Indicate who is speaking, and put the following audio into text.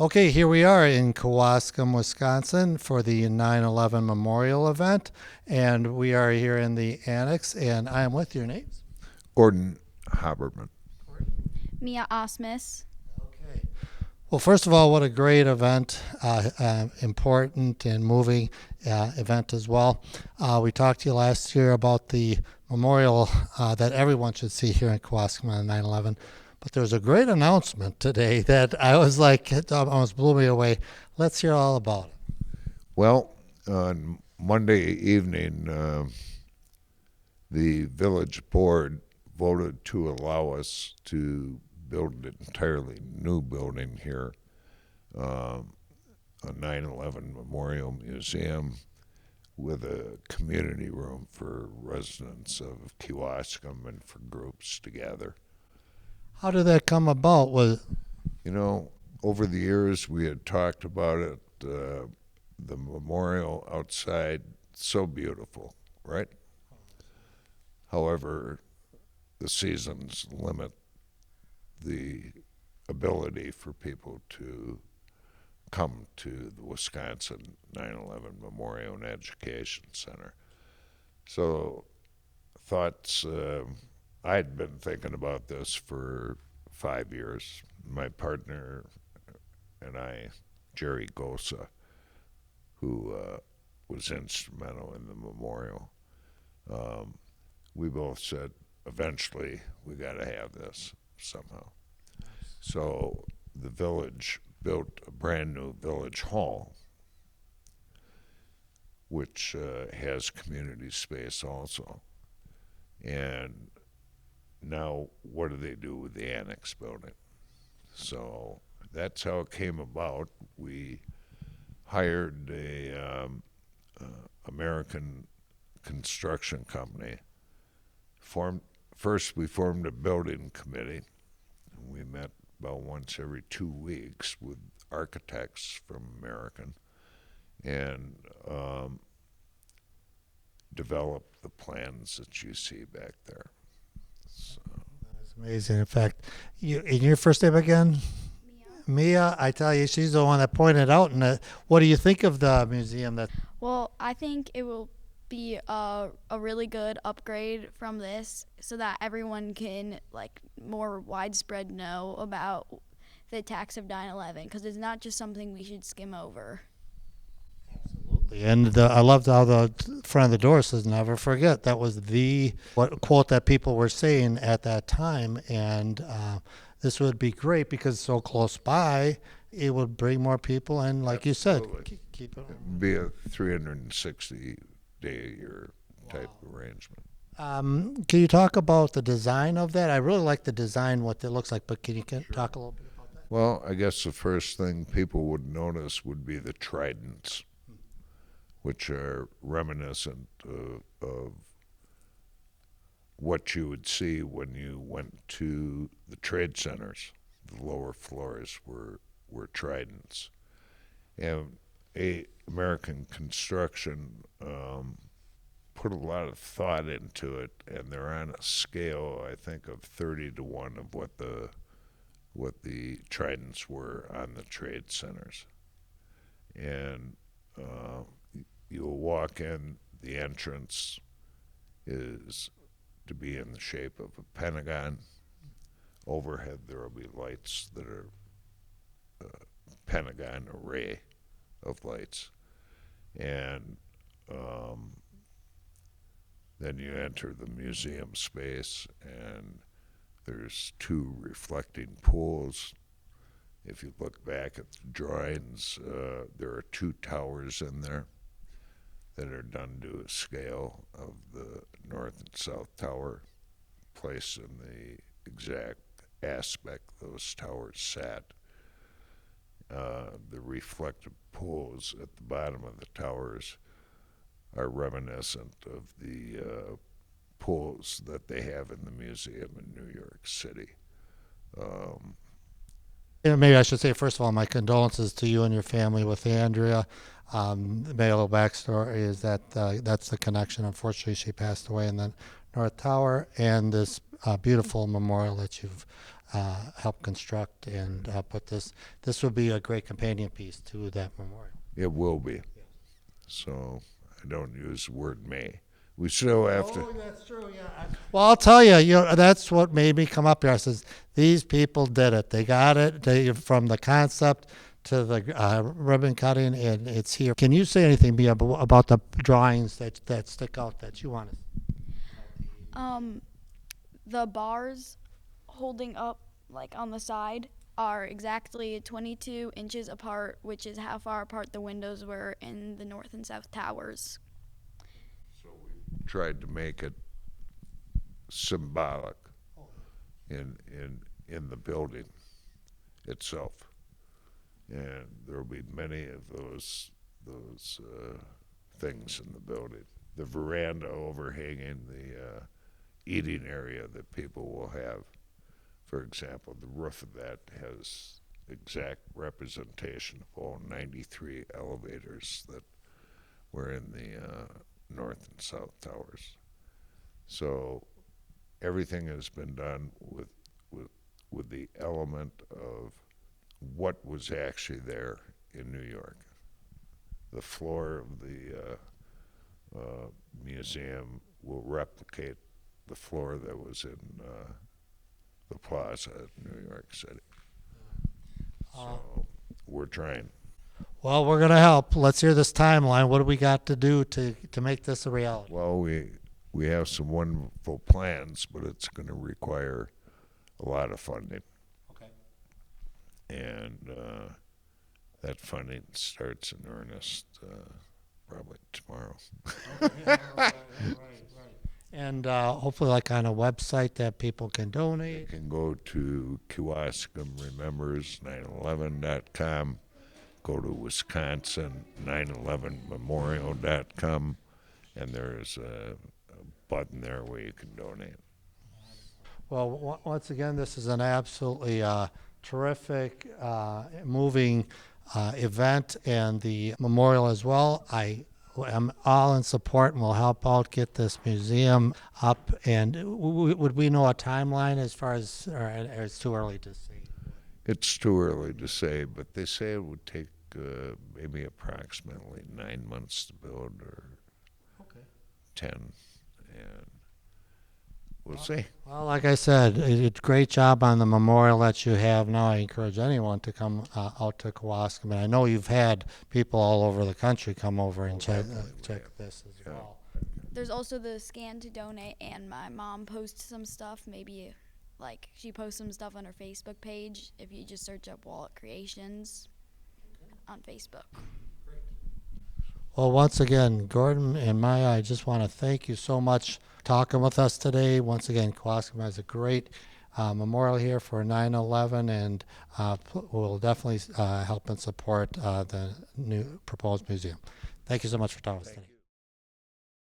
Speaker 1: Okay, here we are in Kewaskum, Wisconsin for the 9/11 Memorial event, and we are here in the annex, and I am with your names.
Speaker 2: Gordon Haberman.
Speaker 3: Mia Osmus.
Speaker 1: Okay. Well, first of all, what a great event, important and moving event as well. We talked to you last year about the memorial that everyone should see here in Kewaskum on 9/11. But there's a great announcement today that I was like, it almost blew me away. Let's hear all about it.
Speaker 2: Well, on Monday evening, the village board voted to allow us to build an entirely new building here, a 9/11 Memorial Museum with a community room for residents of Kewaskum and for groups to gather.
Speaker 1: How did that come about?
Speaker 2: You know, over the years we had talked about it, the memorial outside, so beautiful, right? However, the seasons limit the ability for people to come to the Wisconsin 9/11 Memorial and Education Center. So thoughts, I'd been thinking about this for 5 years. My partner and I, Jerry Gosa, who was instrumental in the memorial, we both said, eventually we got to have this somehow. So the village built a brand new village hall, which has community space also. And now what do they do with the annex building? So that's how it came about. We hired a American construction company. First, we formed a building committee. We met about once every 2 weeks with architects from American and developed the plans that you see back there. So.
Speaker 1: That's amazing. In fact, in your first name again? Mia, I tell you, she's the one that pointed out. And what do you think of the museum?
Speaker 3: Well, I think it will be a really good upgrade from this so that everyone can more widespread know about the attacks of 9/11 because it's not just something we should skim over.
Speaker 1: Absolutely. And I loved how the front of the door says, never forget. That was the quote that people were saying at that time. And this would be great because it's so close by. It would bring more people. And like
Speaker 2: Absolutely.
Speaker 1: You said, keep it on.
Speaker 2: It'd be a 360-day-a-year type arrangement.
Speaker 1: Can you talk about the design of that? I really like the design, what it looks like, but can you talk a little bit about that?
Speaker 2: Well, I guess the first thing people would notice would be the tridents, which are reminiscent of what you would see when you went to the trade centers. The lower floors were tridents. And American construction put a lot of thought into it, and they're on a scale, I think, of 30-1 of what the tridents were on the trade centers. And you'll walk in, the entrance is to be in the shape of a pentagon. Overhead there will be lights that are pentagon array of lights. And then you enter the museum space, and there's 2 reflecting pools. If you look back at the drawings, there are 2 towers in there that are done to a scale of the north and south tower, placed in the exact aspect those towers sat. The reflective pools at the bottom of the towers are reminiscent of the pools that they have in the museum in New York City.
Speaker 1: Maybe I should say, first of all, my condolences to you and your family with Andrea. Maybe a little backstory is that that's the connection. Unfortunately, she passed away in the North Tower, and this beautiful memorial that you've helped construct and put this. This would be a great companion piece to that memorial.
Speaker 2: It will be. So I don't use the word may. We still have to.
Speaker 1: Oh, that's true. Yeah. Well, I'll tell you. You know, that's what made me come up here. I says these people did it. They got it. From the concept to the ribbon cutting, and it's here. Can you say anything about the drawings that stick out that you want to?
Speaker 3: The bars holding up like on the side are exactly 22 inches apart, which is how far apart the windows were in the north and south towers.
Speaker 2: So we tried to make it symbolic in the building itself, and there will be many of those things in the building. The veranda overhanging the eating area that people will have. For example, the roof of that has exact representation of all 93 elevators that were in the north and south towers. So everything has been done with the element of what was actually there in New York. The floor of the museum will replicate the floor that was in the plaza at New York City. So we're trying.
Speaker 1: Well, we're going to help. Let's hear this timeline. What do we got to do to make this a reality?
Speaker 2: Well, we have some wonderful plans, but it's going to require a lot of funding.
Speaker 1: Okay.
Speaker 2: And that funding starts in earnest probably tomorrow.
Speaker 1: Right. And hopefully, like on a website that people can
Speaker 2: You
Speaker 1: donate.
Speaker 2: can go to KewaskumRemembers911.com, go to Wisconsin911memorial.com, and there's a button there where you can donate.
Speaker 1: Well, once again, this is an absolutely terrific, moving event, and the memorial as well. I am all in support and will help out get this museum up. And would we know a timeline as far as, or it's too early to say?
Speaker 2: It's too early to say, but they say it would take maybe approximately 9 months to build, or 10, and we'll see.
Speaker 1: Well, like I said, great job on the memorial that you have. Now I encourage anyone to come out to Kewaskum. And I know you've had people all over the country come over and check this as well.
Speaker 3: There's also the scan to donate, and my mom posts some stuff. Maybe like she posts some stuff on her Facebook page if you just search up Wallet Creations on Facebook.
Speaker 1: Well, once again, Gordon and Maya, I just want to thank you so much for talking with us today. Once again, Kewaskum has a great memorial here for 9/11, and will definitely help and support the new proposed museum. Thank you so much for talking with us today.